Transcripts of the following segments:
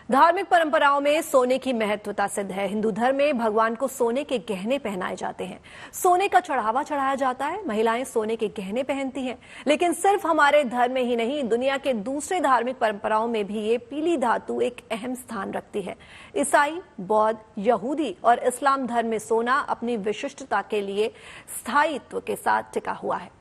धार्मिक परंपराओं में सोने की महत्वता सिद्ध है। हिंदू धर्म में भगवान को सोने के गहने पहनाए जाते हैं। सोने का चढ़ावा चढ़ाया जाता है। महिलाएं सोने के गहने पहनती हैं। लेकिन सिर्फ हमारे धर्म में ही नहीं, दुनिया के दूसरे धार्मिक परंपराओं में भी ये पीली धातु एक अहम स्थान रखती है। ईसाई, बौद्ध, यहूदी और इस्लाम धर्म में सोना अपनी विशिष्टता के लिए स्थायित्व के साथ टिका हुआ है।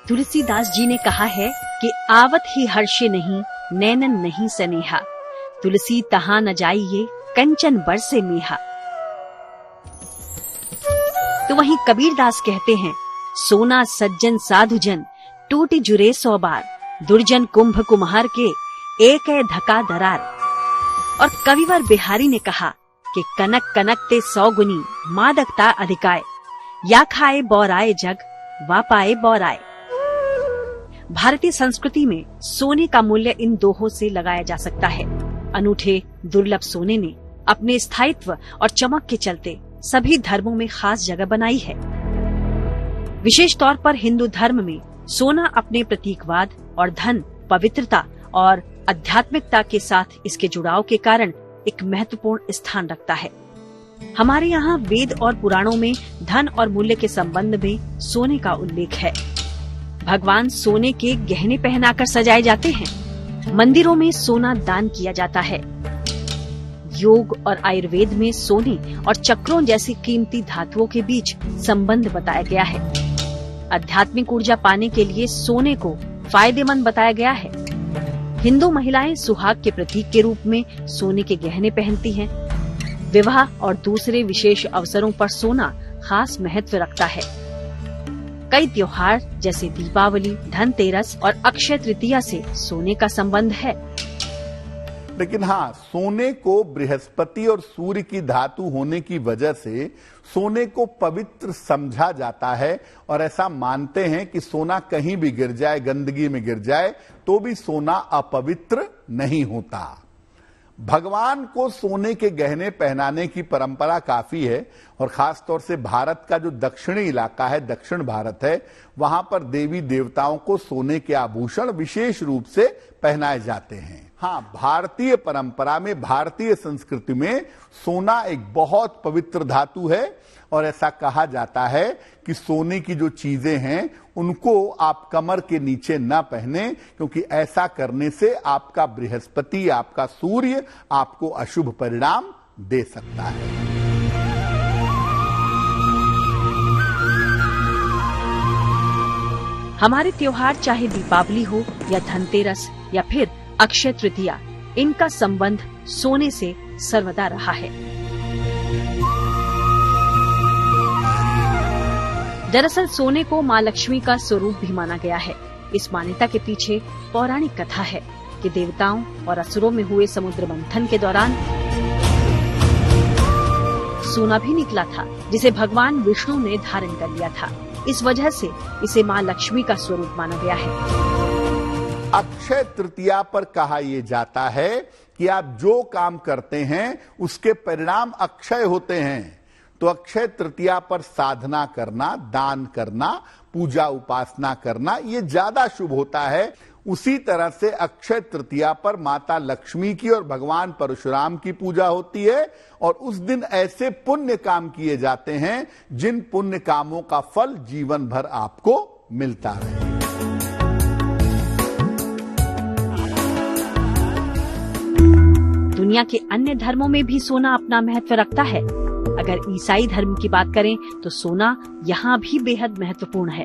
तुलसीदास जी ने कहा है कि आवत ही हर्षे नहीं, नैनन नहीं सनेहा, तुलसी तहां न जाइए, कंचन बरसे मेहा। तो वहीं कबीरदास कहते हैं, सोना सज्जन साधुजन, टूटी जुरे 100 बार, दुर्जन कुंभ कुम्हार के, एक है धका दरार। और कविवर बिहारी ने कहा कि कनक कनक ते 100 गुनी, मादकता अधिकाय, या खाए बौराए जग, वा पाए बौराए। भारतीय संस्कृति में सोने का मूल्य इन दोहों से लगाया जा सकता है। अनूठे दुर्लभ सोने ने अपने स्थायित्व और चमक के चलते सभी धर्मों में खास जगह बनाई है। विशेष तौर पर हिंदू धर्म में सोना अपने प्रतीकवाद और धन, पवित्रता और आध्यात्मिकता के साथ इसके जुड़ाव के कारण एक महत्वपूर्ण स्थान रखता है। हमारे यहाँ वेद और पुराणों में धन और मूल्य के संबंध में सोने का उल्लेख है। भगवान सोने के गहने पहनाकर सजाए जाते हैं। मंदिरों में सोना दान किया जाता है। योग और आयुर्वेद में सोने और चक्रों जैसी कीमती धातुओं के बीच संबंध बताया गया है। आध्यात्मिक ऊर्जा पाने के लिए सोने को फायदेमंद बताया गया है। हिंदू महिलाएं सुहाग के प्रतीक के रूप में सोने के गहने पहनती हैं। विवाह और दूसरे विशेष अवसरों पर सोना खास महत्व रखता है। कई त्योहार जैसे दीपावली, धनतेरस और अक्षय तृतीया से सोने का संबंध है। लेकिन हाँ, सोने को बृहस्पति और सूर्य की धातु होने की वजह से सोने को पवित्र समझा जाता है और ऐसा मानते हैं कि सोना कहीं भी गिर जाए, गंदगी में गिर जाए, तो भी सोना अपवित्र नहीं होता। भगवान को सोने के गहने पहनाने की परंपरा काफी है और खास तौर से भारत का जो दक्षिणी इलाका है, दक्षिण भारत है, वहां पर देवी देवताओं को सोने के आभूषण विशेष रूप से पहनाए जाते हैं। हाँ, भारतीय परंपरा में, भारतीय संस्कृति में सोना एक बहुत पवित्र धातु है और ऐसा कहा जाता है कि सोने की जो चीजें हैं उनको आप कमर के नीचे न पहने, क्योंकि ऐसा करने से आपका बृहस्पति, आपका सूर्य आपको अशुभ परिणाम दे सकता है। हमारे त्योहार चाहे दीपावली हो या धनतेरस या फिर अक्षय तृतीया, इनका संबंध सोने से सर्वदा रहा है। दरअसल सोने को माँ लक्ष्मी का स्वरूप भी माना गया है। इस मान्यता के पीछे पौराणिक कथा है कि देवताओं और असुरों में हुए समुद्र मंथन के दौरान सोना भी निकला था, जिसे भगवान विष्णु ने धारण कर लिया था। इस वजह से इसे माँ लक्ष्मी का स्वरूप माना गया है। अक्षय तृतीया पर कहा यह जाता है कि आप जो काम करते हैं उसके परिणाम अक्षय होते हैं। तो अक्षय तृतीया पर साधना करना, दान करना, पूजा उपासना करना, ये ज्यादा शुभ होता है। उसी तरह से अक्षय तृतीया पर माता लक्ष्मी की और भगवान परशुराम की पूजा होती है और उस दिन ऐसे पुण्य काम किए जाते हैं जिन पुण्य कामों का फल जीवन भर आपको मिलता रहे। दुनिया के अन्य धर्मों में भी सोना अपना महत्व रखता है। अगर ईसाई धर्म की बात करें तो सोना यहाँ भी बेहद महत्वपूर्ण है।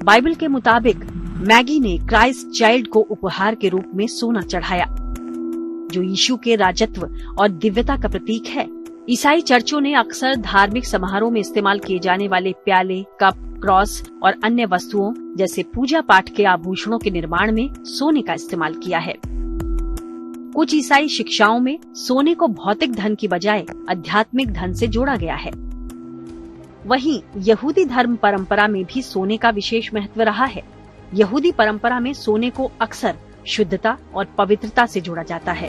बाइबल के मुताबिक मैगी ने क्राइस्ट चाइल्ड को उपहार के रूप में सोना चढ़ाया, जो यीशु के राजत्व और दिव्यता का प्रतीक है। ईसाई चर्चों ने अक्सर धार्मिक समारोह में इस्तेमाल किए जाने वाले प्याले, कप, क्रॉस और अन्य वस्तुओं जैसे पूजा पाठ के आभूषणों के निर्माण में सोने का इस्तेमाल किया है। कुछ ईसाई शिक्षाओं में सोने को भौतिक धन की बजाय आध्यात्मिक धन से जोड़ा गया है। वहीं यहूदी धर्म परंपरा में भी सोने का विशेष महत्व रहा है। यहूदी परंपरा में सोने को अक्सर शुद्धता और पवित्रता से जोड़ा जाता है।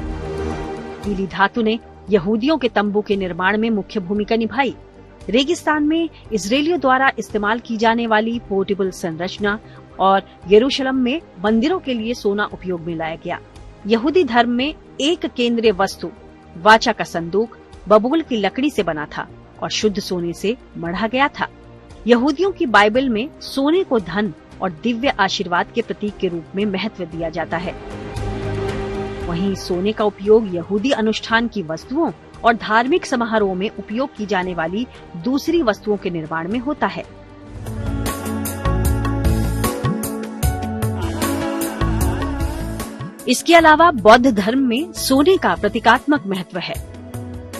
पीली धातु ने यहूदियों के तंबू के निर्माण में मुख्य भूमिका निभाई। रेगिस्तान में इजरायलियों द्वारा इस्तेमाल की जाने वाली पोर्टेबल संरचना और यरूशलेम में मंदिरों के लिए सोना उपयोग में लाया गया। यहूदी धर्म में एक केंद्रीय वस्तु वाचा का संदूक बबूल की लकड़ी से बना था और शुद्ध सोने से मढ़ा गया था। यहूदियों की बाइबल में सोने को धन और दिव्य आशीर्वाद के प्रतीक के रूप में महत्व दिया जाता है। वहीं सोने का उपयोग यहूदी अनुष्ठान की वस्तुओं और धार्मिक समारोह में उपयोग की जाने वाली दूसरी वस्तुओं के निर्माण में होता है। इसके अलावा बौद्ध धर्म में सोने का प्रतीकात्मक महत्व है।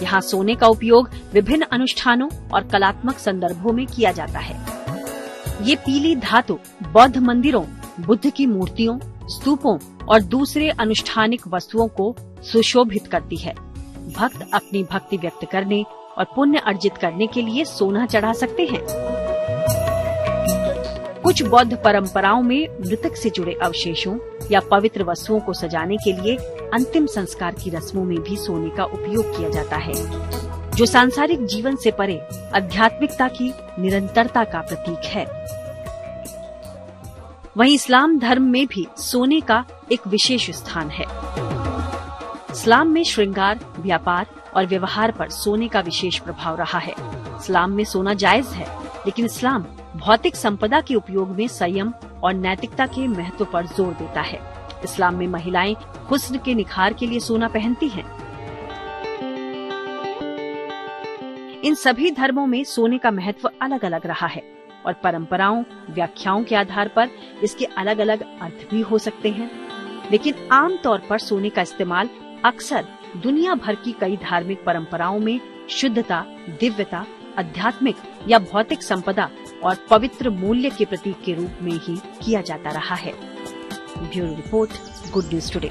यहाँ सोने का उपयोग विभिन्न अनुष्ठानों और कलात्मक संदर्भों में किया जाता है। ये पीली धातु बौद्ध मंदिरों, बुद्ध की मूर्तियों, स्तूपों और दूसरे अनुष्ठानिक वस्तुओं को सुशोभित करती है। भक्त अपनी भक्ति व्यक्त करने और पुण्य अर्जित करने के लिए सोना चढ़ा सकते हैं। कुछ बौद्ध परंपराओं में मृतक से जुड़े अवशेषों या पवित्र वस्तुओं को सजाने के लिए अंतिम संस्कार की रस्मों में भी सोने का उपयोग किया जाता है, जो सांसारिक जीवन से परे आध्यात्मिकता की निरंतरता का प्रतीक है। वहीं इस्लाम धर्म में भी सोने का एक विशेष स्थान है। इस्लाम में श्रृंगार, व्यापार और व्यवहार पर सोने का विशेष प्रभाव रहा है। इस्लाम में सोना जायज है, लेकिन इस्लाम भौतिक संपदा के उपयोग में संयम और नैतिकता के महत्व पर जोर देता है। इस्लाम में महिलाएं हुस्न के निखार के लिए सोना पहनती हैं। इन सभी धर्मों में सोने का महत्व अलग अलग रहा है और परंपराओं, व्याख्याओं के आधार पर इसके अलग अलग अर्थ भी हो सकते हैं। लेकिन आम तौर पर सोने का इस्तेमाल अक्सर दुनिया भर की कई धार्मिक परंपराओं में शुद्धता, दिव्यता, आध्यात्मिक या भौतिक संपदा और पवित्र मूल्य के प्रतीक के रूप में ही किया जाता रहा है। Bureau report, good news today.